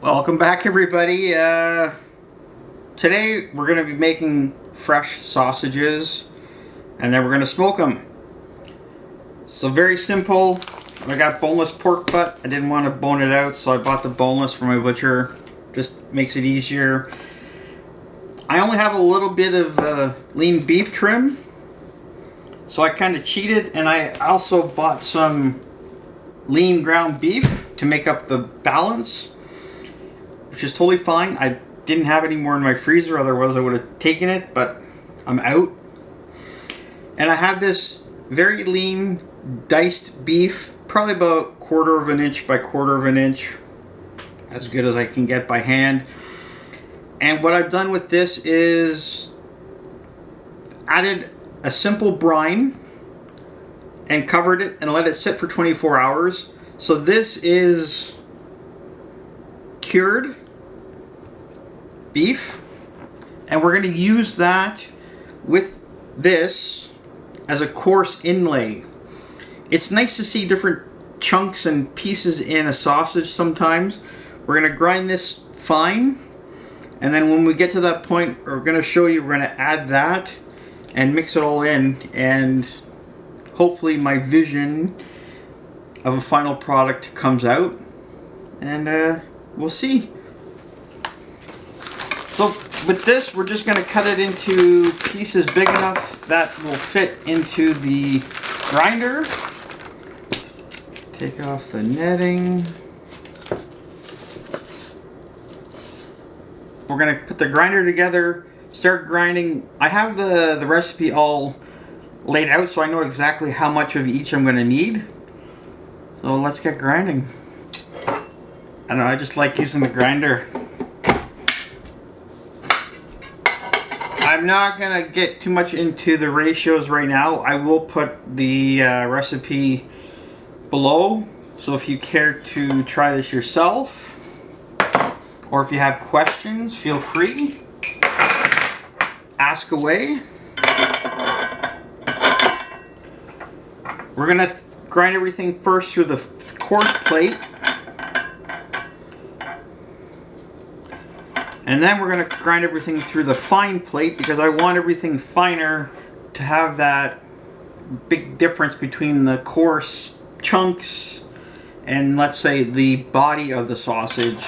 Welcome back, everybody. Today we're going to be making fresh sausages and then we're going to smoke them. So very simple. I got boneless pork butt. I didn't want to bone it out, so I bought the boneless from my butcher. Just makes it easier. I only have a little bit of lean beef trim, so I kind of cheated, and I also bought some lean ground beef to make up the balance, which is totally fine. I didn't have any more in my freezer, otherwise I would have taken it, but I'm out. And I have this very lean diced beef, probably about 1/4 of an inch by 1/4 of an inch, as good as I can get by hand. And what I've done with this is added a simple brine and covered it and let it sit for 24 hours. So this is cured beef, and we're going to use that with this as a coarse inlay. It's nice to see different chunks and pieces in a sausage sometimes. We're going to grind this fine, and then when we get to that point, we're going to show you, we're going to add that and mix it all in, and hopefully my vision of a final product comes out, and we'll see. So with this, we're just going to cut it into pieces big enough that will fit into the grinder. Take off the netting. We're going to put the grinder together, start grinding. I have the recipe all laid out, so I know exactly how much of each I'm going to need. So let's get grinding. I don't know, I just like using the grinder. I'm not going to get too much into the ratios right now. I will put the recipe below, so if you care to try this yourself, or if you have questions, feel free. Ask away. We're going to grind everything first through the coarse plate. And then we're going to grind everything through the fine plate, because I want everything finer to have that big difference between the coarse chunks and, let's say, the body of the sausage.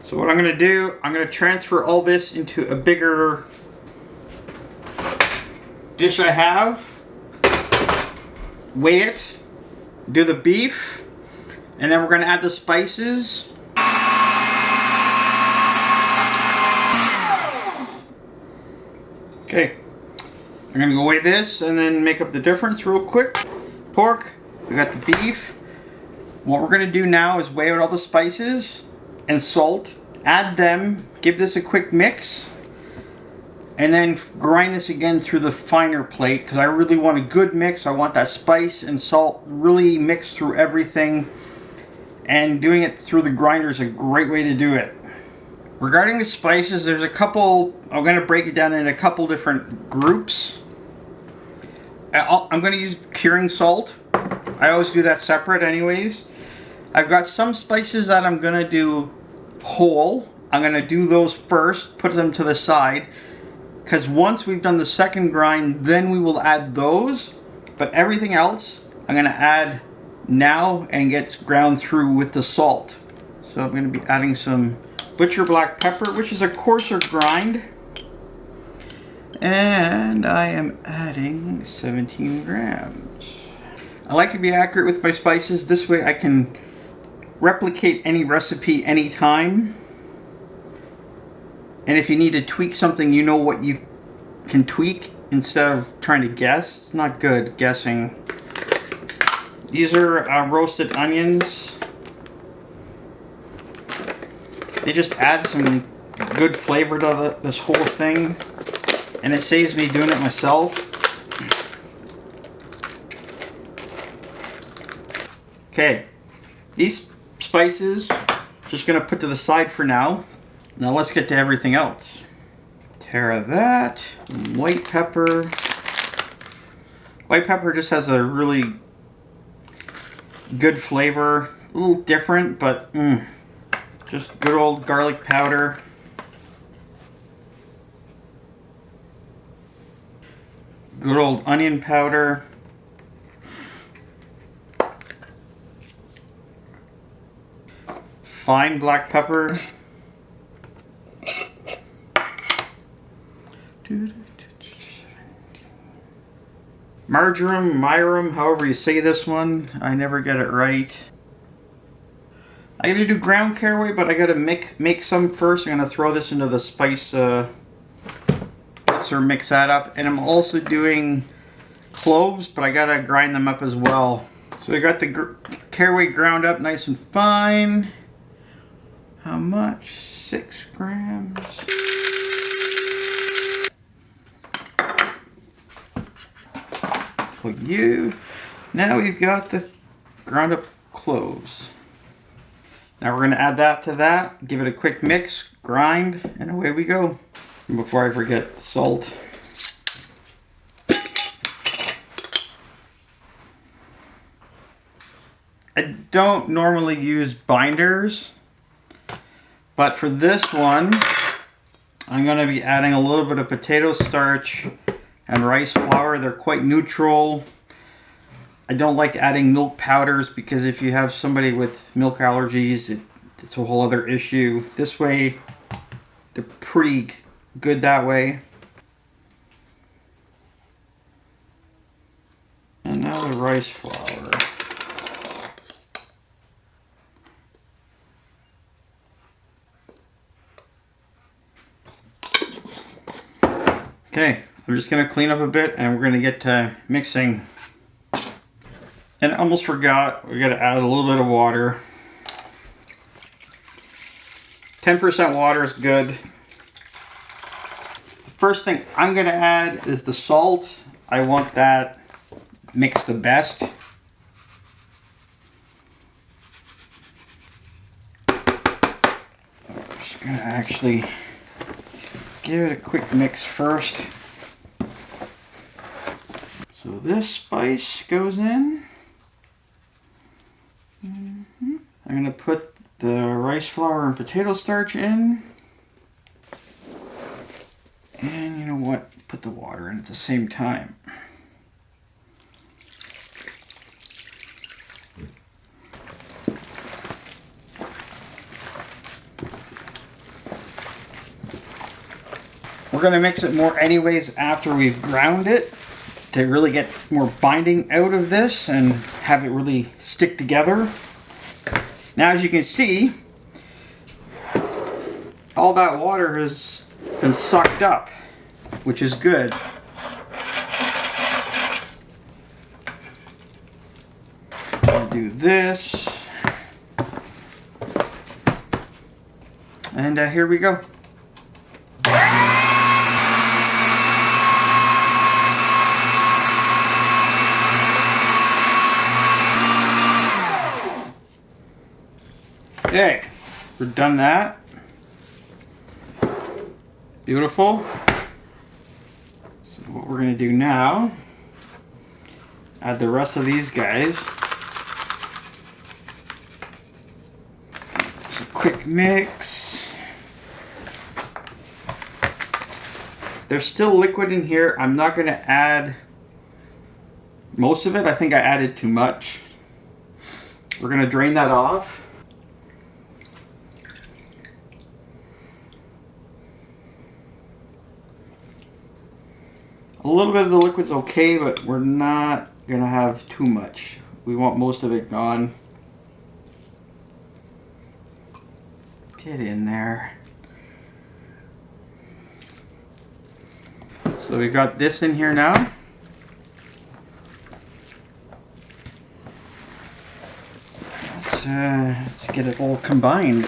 So what I'm going to do, I'm going to transfer all this into a bigger dish I have, weigh it, do the beef, and then we're going to add the spices. Okay, I'm going to go weigh this and then make up the difference real quick. Pork, we got the beef. What we're going to do now is weigh out all the spices and salt, add them, give this a quick mix, and then grind this again through the finer plate, because I really want a good mix. I want that spice and salt really mixed through everything, and doing it through the grinder is a great way to do it. Regarding the spices, there's a couple, I'm going to break it down into a couple different groups. I'm going to use curing salt. I always do that separate anyways. I've got some spices that I'm going to do whole. I'm going to do those first, put them to the side, because once we've done the second grind, then we will add those. But everything else I'm going to add now and get ground through with the salt. So I'm going to be adding some butcher black pepper, which is a coarser grind, and I am adding 17 grams. I like to be accurate with my spices. This way I can replicate any recipe anytime, and if you need to tweak something, you know what you can tweak instead of trying to guess. It's not good guessing. These are roasted onions. They just add some good flavor to this whole thing, and it saves me doing it myself. Okay, these spices, just gonna put to the side for now. Now let's get to everything else. Tara that, white pepper. White pepper just has a really good flavor, a little different, but just good old garlic powder. Good old onion powder. Fine black pepper. Marjoram, however you say this one. I never get it right. I gotta do ground caraway, but I gotta make some first. I'm gonna throw this into the spice mixer, mix that up. And I'm also doing cloves, but I gotta grind them up as well. So I got the caraway ground up nice and fine. How much? 6 grams. For you. Now we've got the ground up cloves. Now we're going to add that to that, give it a quick mix, grind, and away we go. And before I forget, salt. I don't normally use binders, but for this one, I'm going to be adding a little bit of potato starch and rice flour. They're quite neutral. I don't like adding milk powders because if you have somebody with milk allergies, it's a whole other issue. This way, they're pretty good that way. And now the rice flour. Okay, I'm just going to clean up a bit and we're going to get to mixing. And I almost forgot, we got to add a little bit of water. 10% water is good. The first thing I'm going to add is the salt. I want that mixed the best. I'm just going to actually give it a quick mix first. So this spice goes in. I'm going to put the rice flour and potato starch in. And you know what? Put the water in at the same time. We're going to mix it more anyways after we've ground it to really get more binding out of this and have it really stick together. Now as you can see, all that water has been sucked up, which is good. I'll do this. And here we go. Okay, we're done that. Beautiful. So what we're going to do now, add the rest of these guys. Just a quick mix. There's still liquid in here. I'm not going to add most of it. I think I added too much. We're going to drain that off. A little bit of the liquid's okay, but we're not going to have too much. We want most of it gone. Get in there. So we've got this in here now. Let's get it all combined.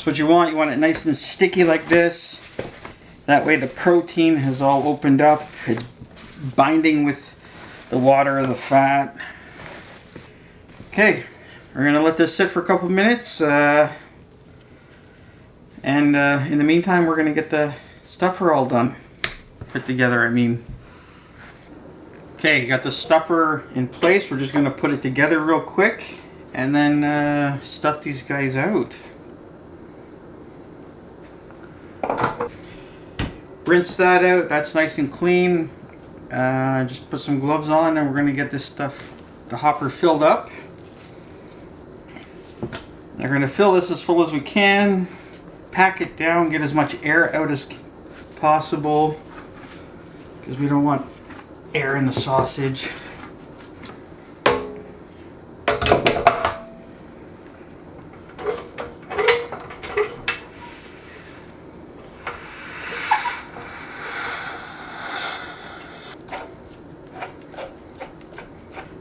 What you want it nice and sticky like this. That way the protein has all opened up. It's binding with the water or the fat. Okay, we're gonna let this sit for a couple minutes, and in the meantime, we're gonna get the stuffer all done, put together. I mean. Okay, got the stuffer in place. We're just gonna put it together real quick, and then stuff these guys out. Rinse that out. That's nice and clean. Just put some gloves on, and we're gonna get this stuff, the hopper, filled up. We're gonna fill this as full as we can, pack it down, get as much air out as possible, because we don't want air in the sausage.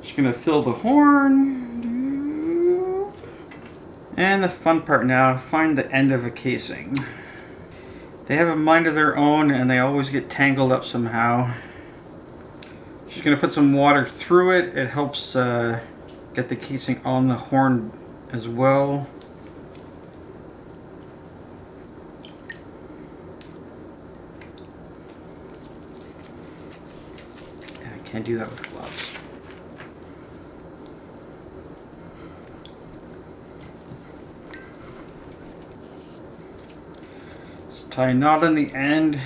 Just gonna fill the horn. And the fun part now, find the end of a casing. They have a mind of their own and they always get tangled up somehow. Just gonna put some water through it. It helps get the casing on the horn as well. And I can't do that with gloves. Tie a knot in the end.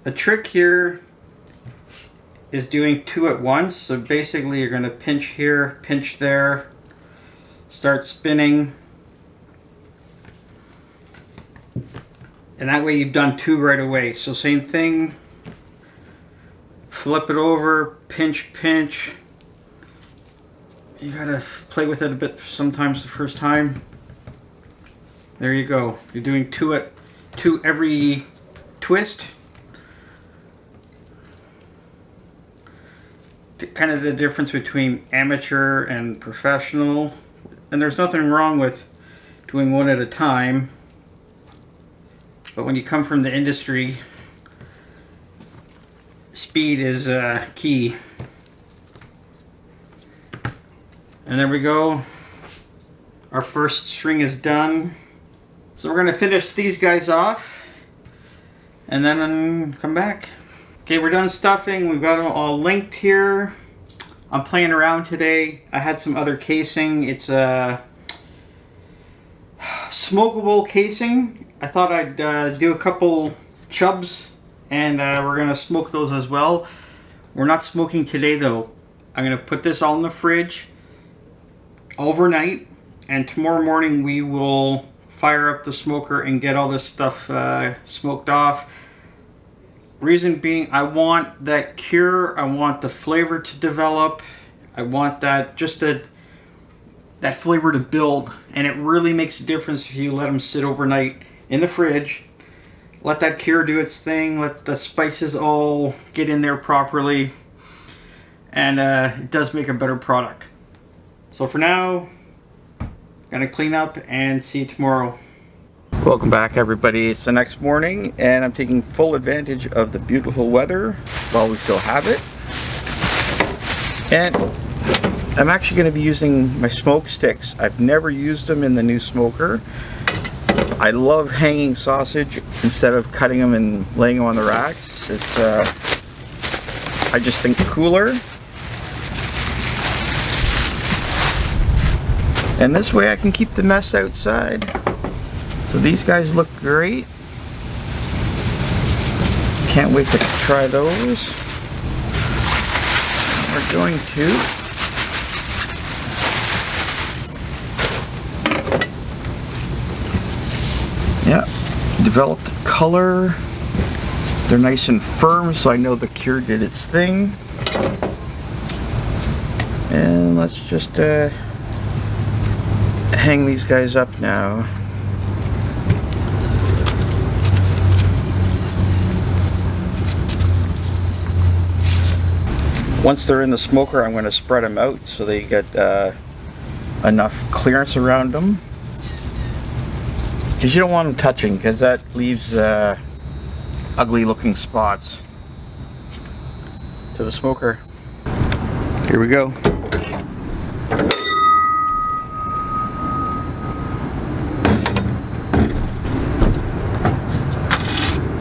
The trick here is doing two at once. So basically you're going to pinch here, pinch there, start spinning. And that way you've done two right away. So same thing, flip it over, pinch, pinch. You gotta play with it a bit sometimes the first time. There you go. You're doing two every twist. Kind of the difference between amateur and professional. And there's nothing wrong with doing one at a time. But when you come from the industry, speed is key. And there we go. Our first string is done. So we're going to finish these guys off and then come back. Okay, we're done stuffing. We've got them all linked here. I'm playing around today. I had some other casing. It's a smokable casing. I thought I'd do a couple chubs, and we're going to smoke those as well. We're not smoking today though. I'm going to put this all in the fridge overnight, and tomorrow morning we will fire up the smoker and get all this stuff smoked off. Reason being, I want that cure, I want the flavor to develop, I want that that flavor to build, and it really makes a difference if you let them sit overnight in the fridge. Let that cure do its thing, let the spices all get in there properly, and it does make a better product. So for now, gonna clean up and see you tomorrow. Welcome back everybody. It's the next morning and I'm taking full advantage of the beautiful weather while we still have it. And I'm actually going to be using my smoke sticks. I've never used them in the new smoker. I love hanging sausage instead of cutting them and laying them on the racks. It's I just think cooler. And this way I can keep the mess outside. So these guys look great. Can't wait to try those. We're going to develop the color. They're nice and firm, so I know the cure did its thing. And let's just hang these guys up now. Once they're in the smoker, I'm going to spread them out so they get enough clearance around them. Because you don't want them touching, because that leaves ugly looking spots to the smoker. Here we go.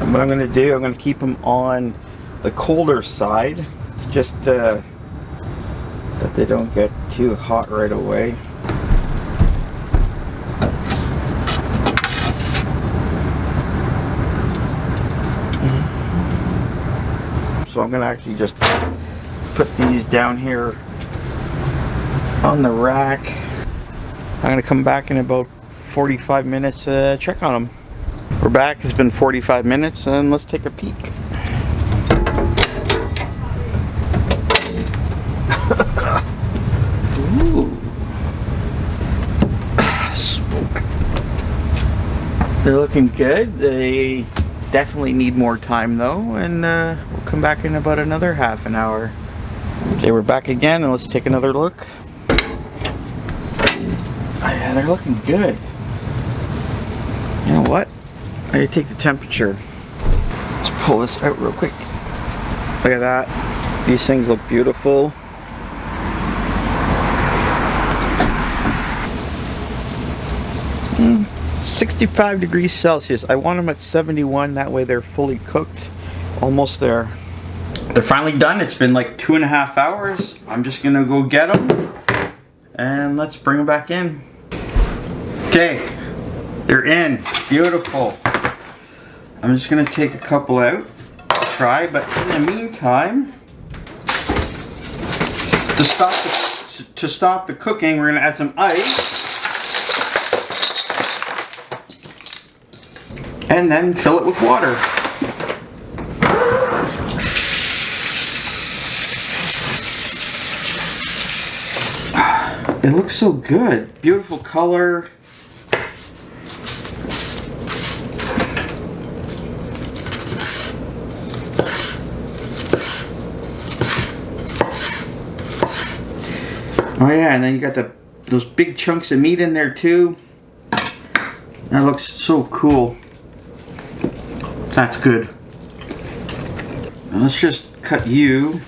And what I'm going to do, I'm going to keep them on the colder side, just that they don't get too hot right away. So I'm going to actually just put these down here on the rack. I'm going to come back in about 45 minutes to check on them. We're back. It's been 45 minutes and let's take a peek. Ooh. Smoke. They're looking good. They definitely need more time though, and we'll come back in about another half an hour. Okay, we're back again and let's take another look. Yeah, they're looking good. You know what? I gotta take the temperature. Let's pull this out real quick. Look at that. These things look beautiful. Mm. 65 degrees Celsius. I want them at 71, that way they're fully cooked. Almost there. They're finally done. It's been like 2.5 hours. I'm just gonna go get them and let's bring them back in. Okay, they're in. Beautiful. I'm just gonna take a couple out to try, but in the meantime, to stop the cooking, we're gonna add some ice. And then fill it with water. It looks so good. Beautiful color. Oh yeah, and then you got those big chunks of meat in there too. That looks so cool. That's good. Now let's just cut you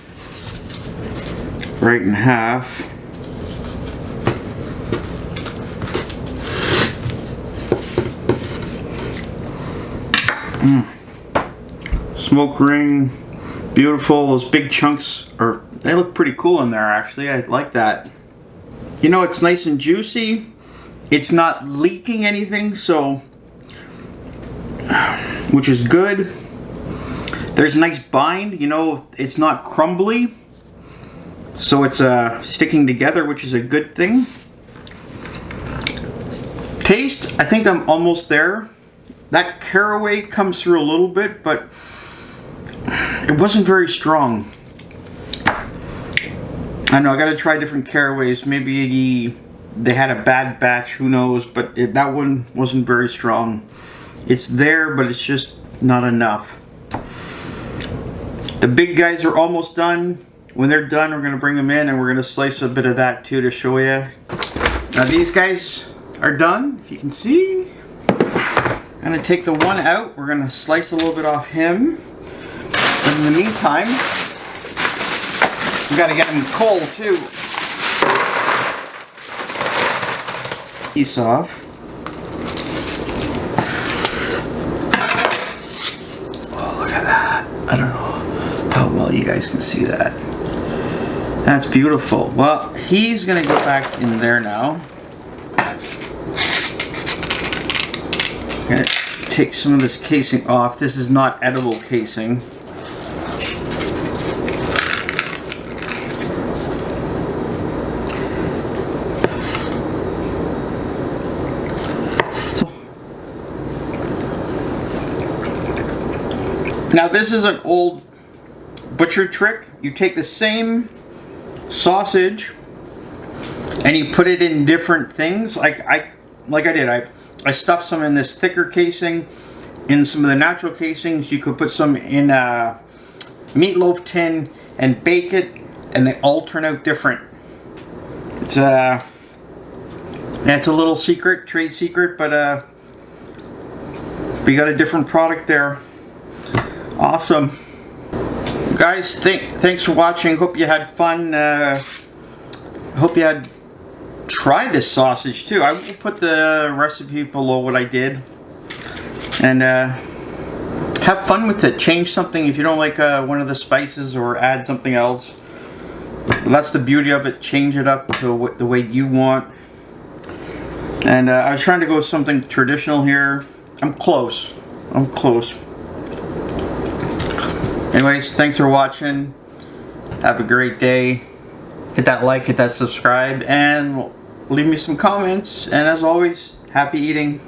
right in half. Smoke ring, beautiful. Those big chunks they look pretty cool in there actually. I like that. You know, it's nice and juicy. It's not leaking anything, so which is good. There's a nice bind, you know, it's not crumbly, so it's sticking together, which is a good thing. Taste, I think I'm almost there. That caraway comes through a little bit, but it wasn't very strong. I know, I gotta try different caraways. Maybe they had a bad batch, who knows, but that one wasn't very strong. It's there, but it's just not enough. The big guys are almost done. When they're done, we're gonna bring them in and we're gonna slice a bit of that too to show you. Now these guys are done, if you can see. I'm gonna take the one out. We're gonna slice a little bit off him. But in the meantime, we gotta get him cold too. Piece off. I don't know how well you guys can see that. That's beautiful. Well, he's gonna go back in there now. I'm gonna take some of this casing off. This is not edible casing. Now this is an old butcher trick. You take the same sausage and you put it in different things. Like I did. I stuffed some in this thicker casing, in some of the natural casings. You could put some in a meatloaf tin and bake it, and they all turn out different. It's a little secret, trade secret, but we got a different product there. Awesome. Guys, thanks for watching. Hope you had fun. Hope you had tried this sausage too. I will put the recipe below what I did. And have fun with it. Change something if you don't like one of the spices, or add something else. But that's the beauty of it. Change it up to the way you want. And I was trying to go with something traditional here. I'm close. Anyways, thanks for watching. Have a great day. Hit that like, hit that subscribe, and leave me some comments. And as always, happy eating.